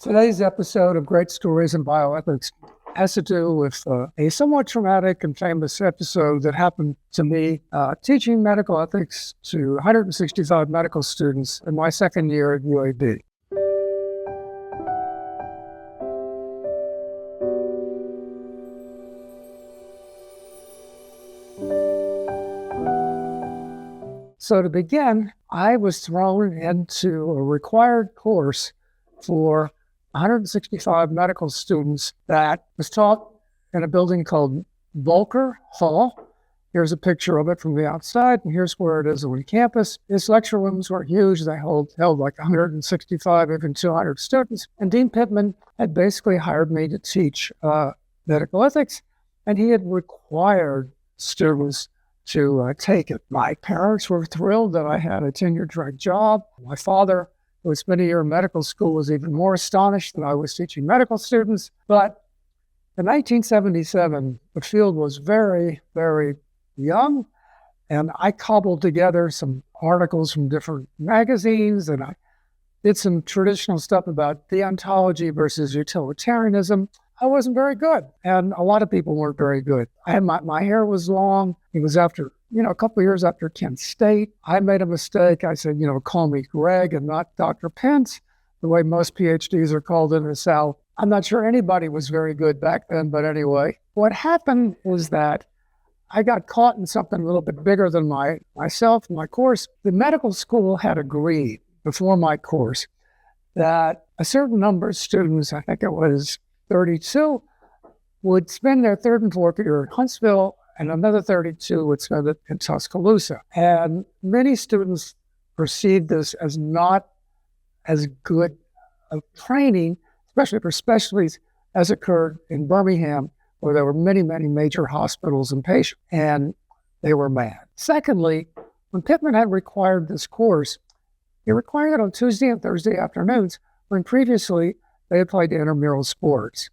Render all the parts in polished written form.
Today's episode of Great Stories in Bioethics has to do with a somewhat traumatic and famous episode that happened to me teaching medical ethics to 165 medical students in my second year at UAB. So to begin, I was thrown into a required course for 165 medical students that was taught in a building called Volker Hall. Here's a picture of it from the outside, and here's where it is on campus. Its lecture rooms were huge. They held like 165, even 200 students. And Dean Pittman had basically hired me to teach medical ethics, and he had required students to take it. My parents were thrilled that I had a tenure-track job. My father, who had spent a year in medical school, was even more astonished that I was teaching medical students. But in 1977, the field was very, very young, and I cobbled together some articles from different magazines, and I did some traditional stuff about deontology versus utilitarianism. I wasn't very good, and a lot of people weren't very good. I had my hair was long. It was after, a couple of years after Kent State. I made a mistake. I said, call me Greg and not Dr. Pence, the way most PhDs are called in the South. I'm not sure anybody was very good back then, but anyway. What happened was that I got caught in something a little bit bigger than myself, my course. The medical school had agreed before my course that a certain number of students, I think it was 32, would spend their third and fourth year in Huntsville, and another 32 would spend it in Tuscaloosa. And many students perceived this as not as good of training, especially for specialties, as occurred in Birmingham, where there were many, many major hospitals and patients, and they were mad. Secondly, when Pittman had required this course, he required it on Tuesday and Thursday afternoons, when previously they had played intramural sports.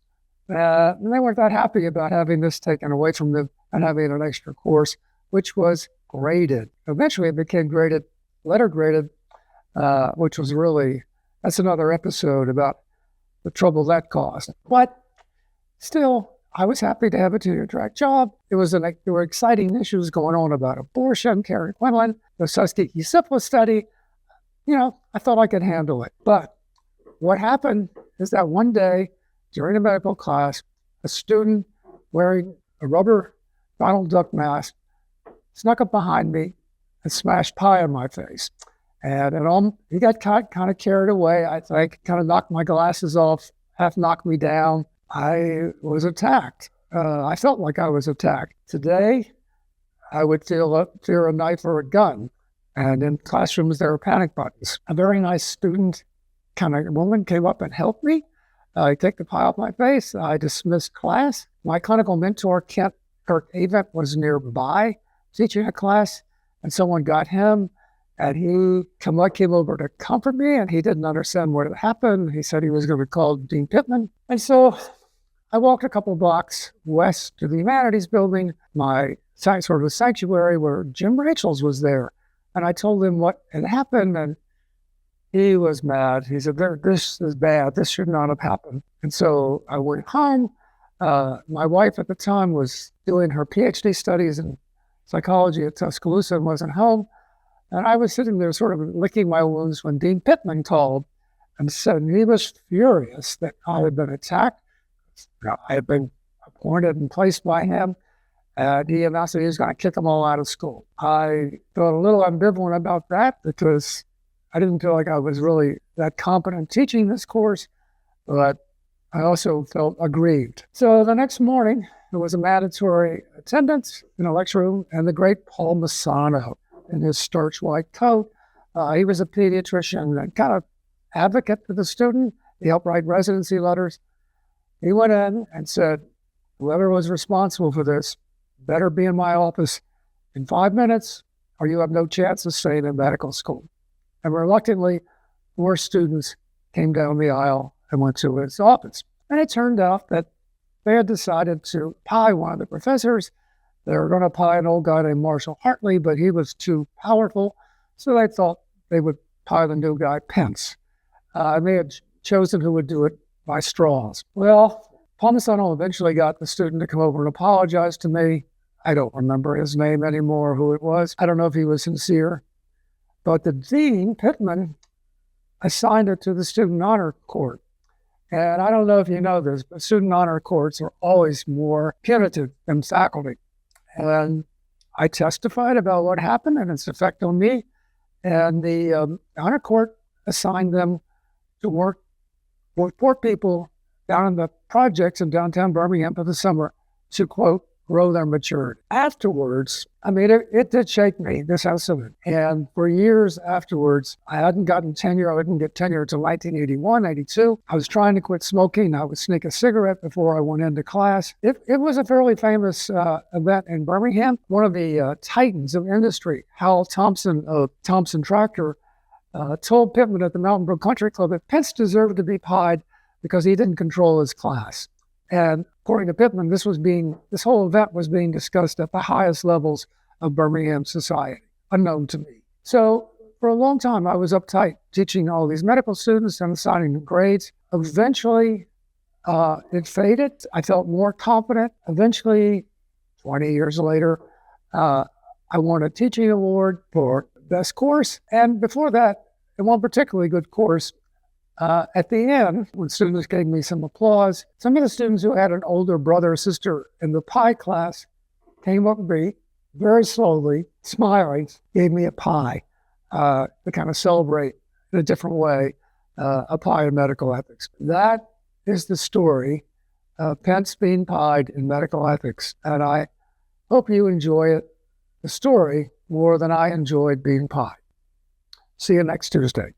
And they weren't that happy about having this taken away from them and having an extra course, which was graded. Eventually it became letter graded, which was that's another episode about the trouble that caused. But still, I was happy to have a tenure-track job. There were exciting issues going on about abortion, Karen Quinlan, the Tuskegee syphilis study. I thought I could handle it. But what happened is that one day during a medical class, a student wearing a rubber Donald Duck mask snuck up behind me and smashed pie in my face. And he got kind of carried away. I think kind of knocked my glasses off, half knocked me down. I was attacked. I felt like I was attacked. Today, I would fear a knife or a gun. And in classrooms, there were panic buttons. A very nice student kind of woman came up and helped me. I take the pie off my face. I dismissed class. My clinical mentor, Kirk Avent, was nearby teaching a class, and someone got him, and he came over to comfort me, and he didn't understand what had happened. He said he was going to call Dean Pittman. And so I walked a couple blocks west to the Humanities building, my sort of a sanctuary where Jim Rachel's was there. And I told him what had happened, and he was mad. He said, this is bad. This should not have happened. And so I went home. My wife at the time was doing her PhD studies in psychology at Tuscaloosa and wasn't home. And I was sitting there sort of licking my wounds when Dean Pittman called and said he was furious that I had been attacked. I had been appointed and placed by him. And he announced that he was going to kick them all out of school. I felt a little ambivalent about that because I didn't feel like I was really that competent teaching this course, but I also felt aggrieved. So the next morning, there was a mandatory attendance in a lecture room, and the great Paul Masano in his starch white coat. He was a pediatrician and kind of advocate for the student. He helped write residency letters. He went in and said, whoever was responsible for this better be in my office in 5 minutes, or you have no chance of staying in medical school. And reluctantly, more students came down the aisle and went to his office. And it turned out that they had decided to pie one of the professors. They were going to pie an old guy named Marshall Hartley, but he was too powerful. So they thought they would pie the new guy, Pence. They had chosen who would do it by straws. Well, Palmisano eventually got the student to come over and apologize to me. I don't remember his name anymore, who it was. I don't know if he was sincere. But the dean, Pittman, assigned it to the student honor court. And I don't know if you know this, but student honor courts are always more punitive than faculty. And I testified about what happened and its effect on me. And the honor court assigned them to work with poor people down in the projects in downtown Birmingham for the summer to, quote, grow their maturity. Afterwards, I mean, it did shake me, this incident. And for years afterwards, I hadn't gotten tenure. I didn't get tenure until 1981, 82. I was trying to quit smoking. I would sneak a cigarette before I went into class. It was a fairly famous event in Birmingham. One of the titans of industry, Hal Thompson of Thompson Tractor, told Pittman at the Mountain Brook Country Club that Pitts deserved to be pied because he didn't control his class. And according to Pittman, this whole event was being discussed at the highest levels of Birmingham society, unknown to me. So for a long time, I was uptight, teaching all these medical students and assigning them grades. Eventually, it faded. I felt more confident. Eventually, 20 years later, I won a teaching award for best course. And before that, in one particularly good course, at the end, when students gave me some applause, some of the students who had an older brother or sister in the pie class came up to me very slowly, smiling, gave me a pie to kind of celebrate in a different way a pie in medical ethics. That is the story of Pence being pied in medical ethics. And I hope you enjoy it, the story, more than I enjoyed being pied. See you next Tuesday.